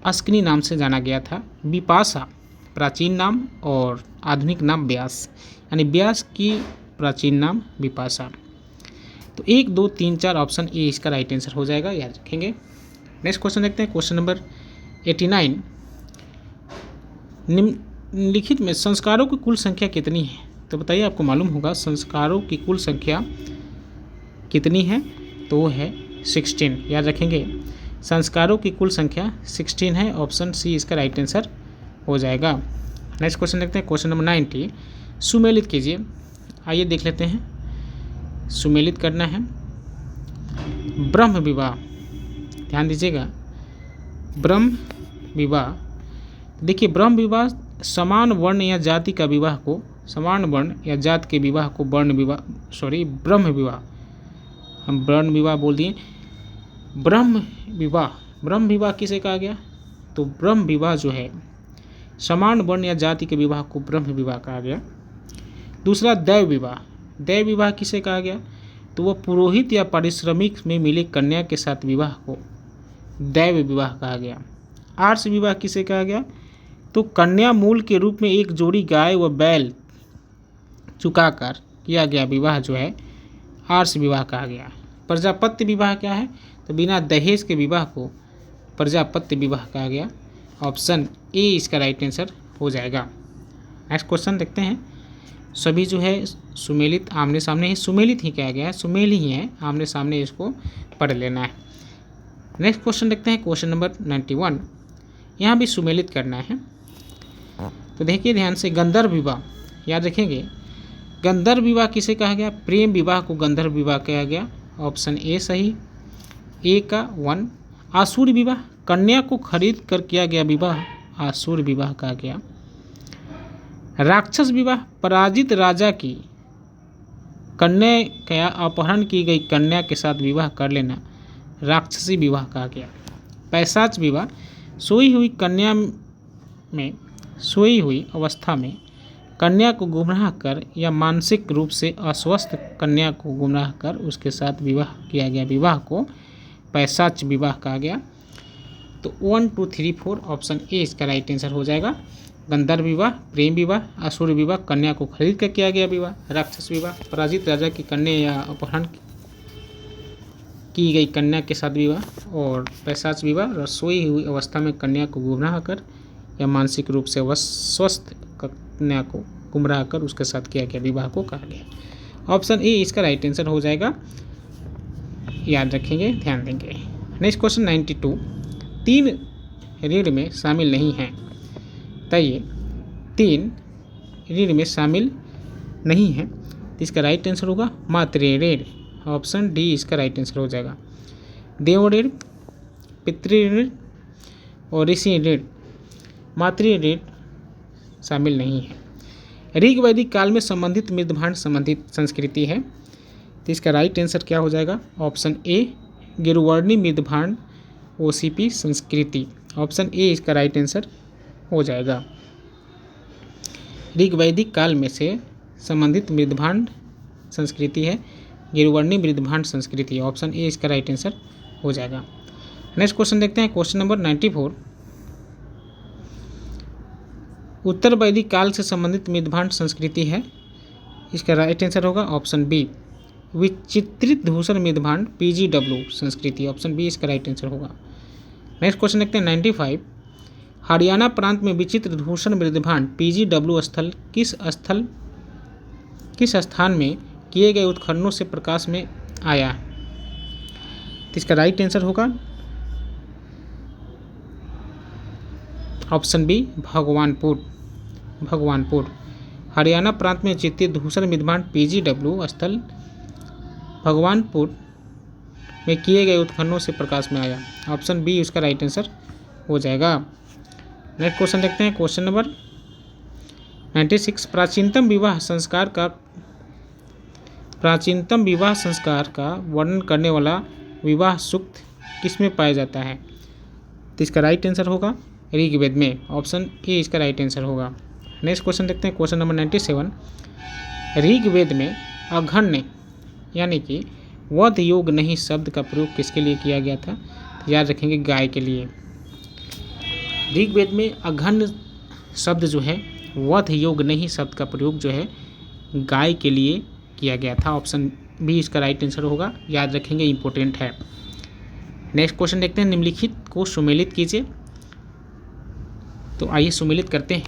अस्किनी नाम से जाना गया था। विपाशा प्राचीन नाम और आधुनिक नाम व्यास, यानी व्यास की प्राचीन नाम विपाशा। तो 1 2 3 4 ऑप्शन ए इसका राइट आंसर हो जाएगा, याद रखेंगे। नेक्स्ट क्वेश्चन देखते हैं, क्वेश्चन नंबर 89। निम्नलिखित में संस्कारों की कुल संख्या कितनी है, तो बताइए, आपको मालूम होगा संस्कारों की कुल संख्या कितनी है, तो वो है 16, याद रखेंगे। संस्कारों की कुल संख्या 16 है, ऑप्शन सी इसका राइट आंसर हो जाएगा। नेक्स्ट क्वेश्चन देखते हैं, क्वेश्चन नंबर 90। सुमेलित कीजिए, आइए देख लेते हैं। सुमेलित करना है ब्रह्म विवाह, ध्यान दीजिएगा, ब्रह्म विवाह। देखिए, ब्रह्म विवाह समान वर्ण या जाति का विवाह को, समान वर्ण या जाति के विवाह को ब्रह्म विवाह, हम ब्रह्म विवाह बोल दिए। ब्रह्म विवाह किसे कहा गया, तो ब्रह्म विवाह जो है समान वर्ण या जाति के विवाह को ब्रह्म विवाह कहा गया। दूसरा दैव विवाह किसे कहा गया, तो वह पुरोहित या पारिश्रमिक में मिली कन्या के साथ विवाह को दैव विवाह कहा गया। आर्ष विवाह किसे कहा गया, तो कन्या मूल के रूप में एक जोड़ी गाय व बैल चुकाकर किया गया विवाह जो है आर्ष विवाह कहा गया। प्रजापत्य विवाह क्या है, तो बिना दहेज के विवाह को प्रजापत्य विवाह कहा गया। ऑप्शन ए इसका राइट आंसर हो जाएगा। नेक्स्ट क्वेश्चन देखते हैं, सभी जो है सुमेलित आमने सामने ही, सुमेलित ही कहा गया है, सुमेल ही है, आमने सामने इसको पढ़ लेना है। नेक्स्ट क्वेश्चन देखते हैं, क्वेश्चन नंबर 91। यहाँ भी सुमेलित करना है, तो देखिए ध्यान से, गंधर्व विवाह, याद रखेंगे, गंधर्व विवाह किसे कहा गया, प्रेम विवाह को गंधर्व विवाह कहा गया। ऑप्शन ए सही, ए का 1। आसुर विवाह, कन्या को खरीद कर किया गया विवाह आसुर विवाह कहा गया। राक्षस विवाह, पराजित राजा की कन्या का अपहरण की गई कन्या के साथ विवाह कर लेना राक्षसी विवाह कहा गया। पैशाच विवाह, सोई हुई अवस्था में कन्या को गुमराह कर या मानसिक रूप से अस्वस्थ कन्या को गुमराह कर उसके साथ विवाह किया गया विवाह को पैशाच विवाह कहा गया। तो 1 2 3 4 ऑप्शन ए इसका राइट आंसर हो जाएगा। गंधर्व विवाह, प्रेम विवाह, असुर विवाह, कन्या को खरीद कर किया गया विवाह, राक्षस विवाह, पराजित राजा की कन्या या अपहरण की गई कन्या के साथ विवाह, और पैशाच विवाह, रसोई हुई अवस्था में कन्या को गुमराह कर या मानसिक रूप से स्वस्थ कन्या को गुमराह कर उसके साथ किया गया विवाह को कहा गया। ऑप्शन ए इसका राइट आंसर हो जाएगा, याद रखेंगे, ध्यान देंगे। Next question 92। 3 ऋण में शामिल नहीं हैं, बताइए 3 ऋण में शामिल नहीं है, तो इसका राइट आंसर होगा मातृ ऋण। ऑप्शन डी इसका राइट आंसर हो जाएगा। देव ऋण, पितृ ऋण और ऋषि ऋण, मातृ ऋण शामिल नहीं है। ऋग्वैदिक काल में संबंधित मृदभांड संबंधित संस्कृति है, तो इसका राइट आंसर क्या हो जाएगा। ऑप्शन ए गिरुवर्णी मृदभांड ओसीपी संस्कृति, ऑप्शन ए इसका राइट आंसर हो जाएगा। ऋग्वैदिक काल में से संबंधित मृदभांड संस्कृति है गिरुवर्णी मृदभांड संस्कृति, ऑप्शन ए इसका राइट आंसर हो जाएगा। नेक्स्ट क्वेश्चन देखते हैं, क्वेश्चन नंबर 94। उत्तर वैदिक काल से संबंधित मृदभांड संस्कृति है, इसका राइट आंसर होगा ऑप्शन बी विचित्रित धूसर मृदभांड PGW संस्कृति। ऑप्शन बी इसका राइट आंसर होगा। नेक्स्ट क्वेश्चन देखते हैं 95। हरियाणा प्रांत में विचित्र धूसर मृदभांड PGW स्थल किस स्थान में किए गए उत्खननों से प्रकाश में आया? तो इसका राइट आंसर होगा ऑप्शन बी भगवानपुर। हरियाणा प्रांत में चित्रित धूसर मृदभांड PGW स्थल भगवानपुर में किए गए उत्खननों से प्रकाश में आया। ऑप्शन बी इसका राइट आंसर हो जाएगा। नेक्स्ट क्वेश्चन देखते हैं क्वेश्चन नंबर 96। प्राचीनतम विवाह संस्कार का वर्णन करने वाला विवाह सूक्त किसमें पाया जाता है? तो इसका राइट आंसर होगा ऋग्वेद में। ऑप्शन ए इसका राइट आंसर होगा। नेक्स्ट क्वेश्चन देखते हैं क्वेश्चन नंबर 97। ऋग्वेद में अघन्य यानी कि वध योग नहीं शब्द का प्रयोग किसके लिए किया गया था? तो याद रखेंगे गाय के लिए। ऋग्वेद में अघन्य शब्द जो है वध योग नहीं शब्द का प्रयोग जो है गाय के लिए किया गया था। ऑप्शन बी इसका राइट आंसर होगा, याद रखेंगे, इंपॉर्टेंट है। नेक्स्ट क्वेश्चन देखते हैं निम्नलिखित को सुमेलित कीजिए। तो आइए सुमेलित करते हैं।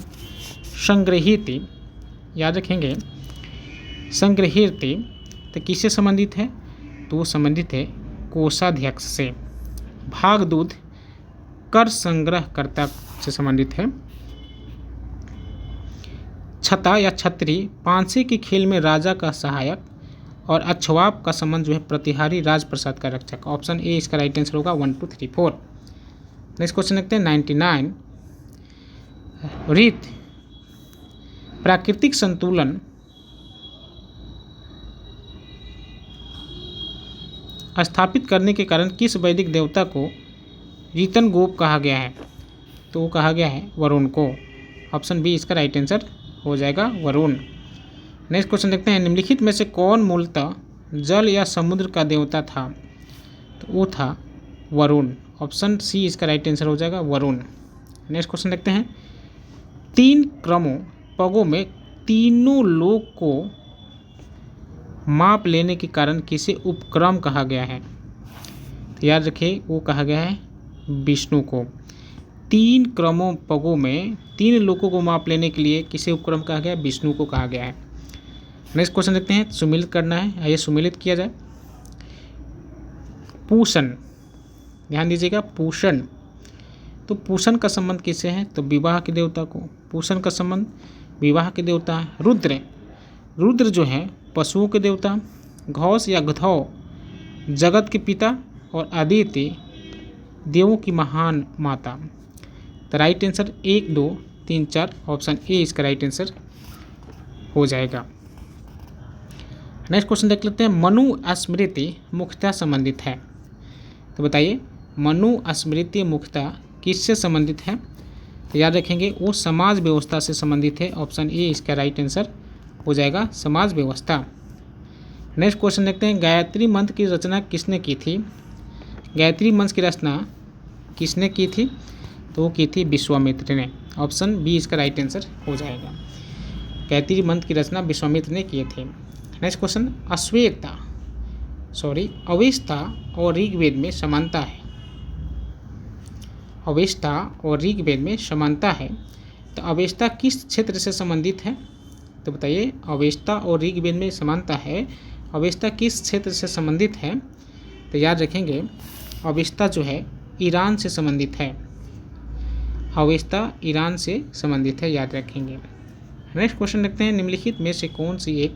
संग्रहित, याद रखेंगे संग्रहित तो किससे संबंधित है? तो वो संबंधित है कोषाध्यक्ष से। भागदूत कर संग्रहकर्ता से संबंधित है। छता या छत्री पांसे के खेल में राजा का सहायक और अक्षवाप का संबंध जो है प्रतिहारी राजप्रसाद का रक्षक। ऑप्शन ए इसका राइट आंसर होगा 1 2 3 4। नेक्स्ट क्वेश्चन देखते हैं 99। रीत प्राकृतिक संतुलन स्थापित करने के कारण किस वैदिक देवता को रीतन गोप कहा गया है? तो वो कहा गया है वरुण को। ऑप्शन बी इसका राइट आंसर हो जाएगा वरुण। नेक्स्ट क्वेश्चन देखते हैं निम्नलिखित में से कौन मूलतः जल या समुद्र का देवता था? तो वो था वरुण। ऑप्शन सी इसका राइट आंसर हो जाएगा वरुण। नेक्स्ट क्वेश्चन देखते हैं 3 क्रमों पगों में तीनों लोक को माप लेने के कारण किसे उपक्रम कहा गया है? तो याद रखिए वो कहा गया है विष्णु को। 3 क्रमों पगों में 3 लोकों को माप लेने के लिए किसे उपक्रम कहा गया है? विष्णु को कहा गया है। नेक्स्ट क्वेश्चन देखते हैं सुमेलित करना है, आइए सुमेलित किया जाए। पूषण, ध्यान दीजिएगा पूषण। तो पूषण का संबंध किससे है? तो विवाह के देवता को। पूषण का संबंध विवाह के देवता है। रुद्र जो है पशुओं के देवता। घोष या गधौ जगत के पिता और आदित्य देवों की महान माता। तो राइट आंसर 1 2 3 4 ऑप्शन ए इसका राइट आंसर हो जाएगा। नेक्स्ट क्वेश्चन देख लेते हैं मनु स्मृति मुख्यतः संबंधित है। तो बताइए मनु स्मृति मुख्यतः किससे संबंधित है? तो याद रखेंगे वो समाज व्यवस्था से संबंधित है। ऑप्शन ए इसका राइट आंसर हो जाएगा समाज व्यवस्था। नेक्स्ट क्वेश्चन देखते हैं गायत्री मंत्र की रचना किसने की थी? गायत्री मंत्र की रचना किसने की थी? तो वो की थी विश्वामित्र ने। ऑप्शन बी इसका राइट आंसर हो जाएगा। गायत्री मंत्र की रचना विश्वामित्र ने किए थे। नेक्स्ट क्वेश्चन अवेस्ता और ऋग्वेद में समानता है। अवेस्ता और ऋग्वेद में समानता है। तो अवेस्ता किस क्षेत्र से संबंधित है? तो बताइए अवेस्ता और ऋग्वेद में समानता है, अवेस्ता किस क्षेत्र से संबंधित है? तो याद रखेंगे अवेस्ता जो है ईरान से संबंधित है। अवेस्ता ईरान से संबंधित है, याद रखेंगे। नेक्स्ट क्वेश्चन देखते हैं निम्नलिखित में से कौन सी एक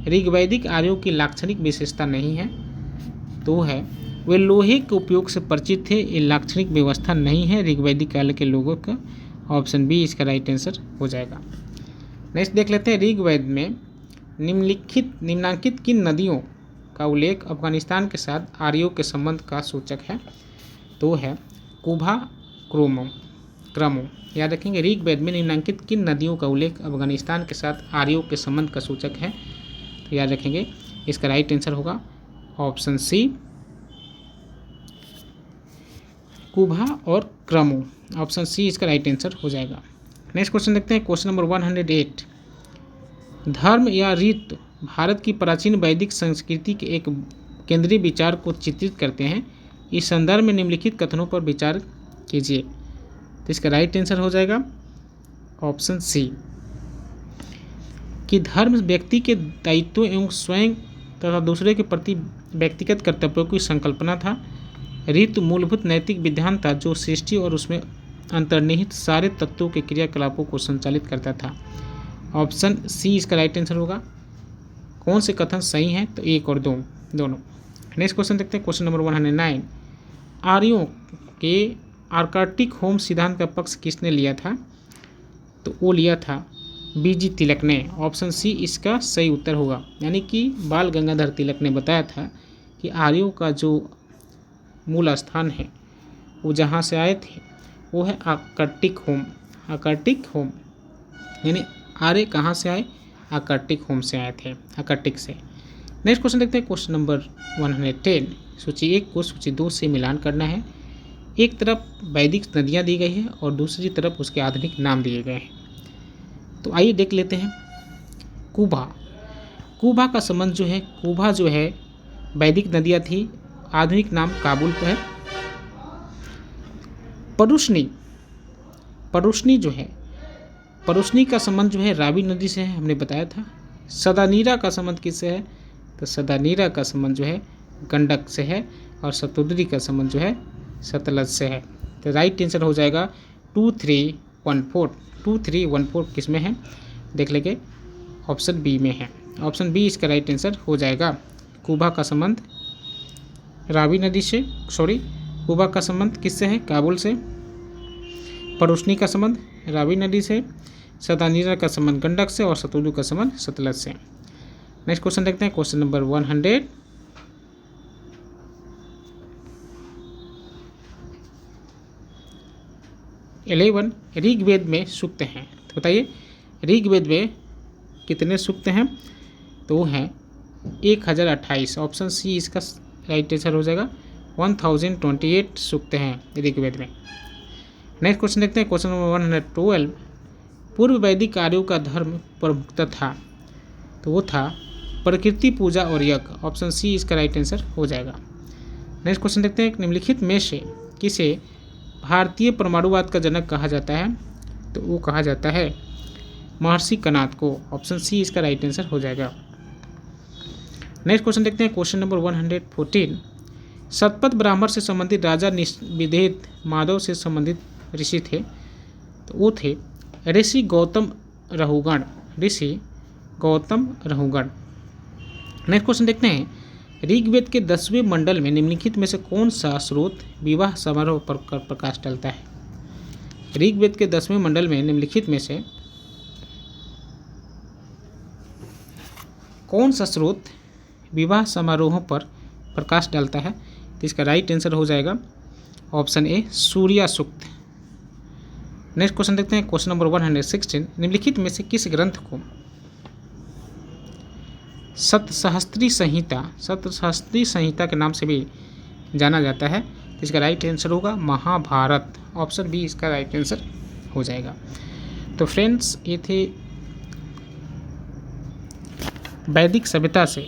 ऋग्वैदिक आर्यों की लाक्षणिक विशेषता नहीं है? तो है वे लोहे के उपयोग से परिचित थे। ये लाक्षणिक व्यवस्था नहीं है ऋग्वैदिक काल के लोगों का। ऑप्शन बी इसका राइट आंसर हो जाएगा। नेक्स्ट देख लेते हैं ऋग्वेद में निम्नांकित किन नदियों का उल्लेख अफगानिस्तान के साथ आर्यों के संबंध का सूचक है? तो है कुभा क्रमो। याद रखेंगे ऋग्वेद में निम्नांकित किन नदियों का उल्लेख अफगानिस्तान के साथ आर्यों के संबंध का सूचक है? तो याद रखेंगे इसका राइट आंसर होगा ऑप्शन सी कुभा और क्रमो। ऑप्शन सी इसका राइट आंसर हो जाएगा। नेक्स्ट क्वेश्चन देखते हैं क्वेश्चन नंबर 108। धर्म या रीत भारत की प्राचीन वैदिक संस्कृति के एक केंद्रीय विचार को चित्रित करते हैं। इस संदर्भ में निम्नलिखित कथनों पर विचार कीजिए। तो इसका राइट आंसर हो जाएगा ऑप्शन सी कि धर्म व्यक्ति के दायित्व एवं स्वयं तथा दूसरे के प्रति व्यक्तिगत कर्तव्यों की संकल्पना था। रीत मूलभूत नैतिक विधान था जो सृष्टि और उसमें अंतर्निहित सारे तत्वों के क्रियाकलापों को संचालित करता था। ऑप्शन सी इसका राइट आंसर होगा। कौन से कथन सही हैं? तो एक और दो दोनों। नेक्स्ट क्वेश्चन देखते हैं, क्वेश्चन नंबर 109। आर्यों के आर्कटिक होम सिद्धांत का पक्ष किसने लिया था? तो वो लिया था बीजी तिलक ने। ऑप्शन सी इसका सही उत्तर होगा। यानी कि बाल गंगाधर तिलक ने बताया था कि आर्यों का जो मूल स्थान है वो जहाँ से आए थे वो है आर्कटिक होम। आर्कटिक होम यानी आर्य कहाँ से आए? आर्कटिक होम से आए थे, आर्कटिक से। नेक्स्ट क्वेश्चन देखते हैं, क्वेश्चन नंबर 110। सूची 1 को सूची 2 से मिलान करना है। एक तरफ वैदिक नदियाँ दी गई है और दूसरी तरफ उसके आधुनिक नाम दिए गए हैं। तो आइए देख लेते हैं। कुबा, कुबा का संबंध जो है, कुबा जो है वैदिक नदियाँ थी, आधुनिक नाम काबुल है। परुष्णी, परुष्णी जो है, परुष्णी का संबंध जो है रावी नदी से है, हमने बताया था। सदानीरा का संबंध किससे है? तो सदानीरा का संबंध जो है गंडक से है और सतुद्री का संबंध जो है सतलज से है। तो राइट आंसर हो जाएगा 2314। 2314 किस में है देख लेंगे, ऑप्शन बी में है। ऑप्शन बी इसका राइट आंसर हो जाएगा। कुबा का संबंध रावी नदी से, कुबा का संबंध किससे है? काबुल से। परुष्णी का संबंध रावी नदी से, सदानीरा का संबंध गंडक से और सतलुज का संबंध सतलज से। नेक्स्ट क्वेश्चन देखते हैं, क्वेश्चन नंबर 111। ऋग्वेद में सूक्त हैं, तो बताइए ऋग्वेद में कितने सूक्त हैं? तो वो हैं 1028। ऑप्शन सी इसका राइट आंसर हो जाएगा। 1028 सूक्त हैं ऋग्वेद में। नेक्स्ट क्वेश्चन देखते हैं, क्वेश्चन नंबर 112। पूर्व वैदिक आर्यों का धर्म प्रमुखता था, तो वो था प्रकृति पूजा और यज्ञ। ऑप्शन सी इसका राइट आंसर हो जाएगा। नेक्स्ट क्वेश्चन देखते हैं, निम्नलिखित में से किसे भारतीय परमाणुवाद का जनक कहा जाता है? तो वो कहा जाता है महर्षि कणाद को। ऑप्शन सी इसका राइट आंसर हो जाएगा। नेक्स्ट क्वेश्चन देखते हैं, क्वेश्चन नंबर 114। शतपथ ब्राह्मण से संबंधित राजा विदेह माधव से संबंधित ऋषि थे, तो वो थे ऋषि गौतम रहुगण। ऋषि गौतम रहुगण। नेक्स्ट क्वेश्चन देखते हैं, ऋग्वेद के 10वें मंडल में निम्नलिखित में से कौन सा स्रोत विवाह समारोह पर प्रकाश डालता है? ऋग्वेद के 10वें मंडल में निम्नलिखित में से कौन सा स्रोत विवाह समारोहों पर प्रकाश डालता है? तो इसका राइट आंसर हो जाएगा option A Surya Sukta. Next question देखते हैं, क्वेश्चन नंबर 116। निम्नलिखित में से किस ग्रंथ को सप्तसहस्त्री संहिता के नाम से भी जाना जाता है? तो इसका राइट आंसर होगा महाभारत। ऑप्शन बी इसका राइट आंसर हो जाएगा। तो फ्रेंड्स, ये थे वैदिक सभ्यता से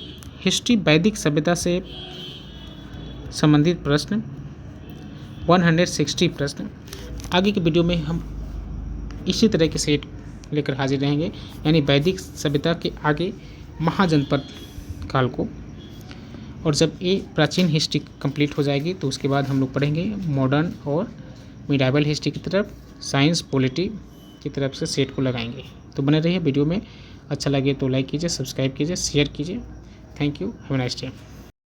वैदिक सभ्यता से संबंधित प्रश्न 160 प्रश्न। आगे के वीडियो में हम इसी तरह के सेट लेकर हाजिर रहेंगे, यानी वैदिक सभ्यता के आगे महाजनपद काल को। और जब ये प्राचीन हिस्ट्री कंप्लीट हो जाएगी तो उसके बाद हम लोग पढ़ेंगे मॉडर्न और मिडाइवल हिस्ट्री की तरफ, साइंस पॉलिटी की तरफ से सेट को लगाएंगे। तो बने रहिए वीडियो में। अच्छा लगे तो लाइक कीजिए, सब्सक्राइब कीजिए, शेयर कीजिए। Thank you, have a nice day.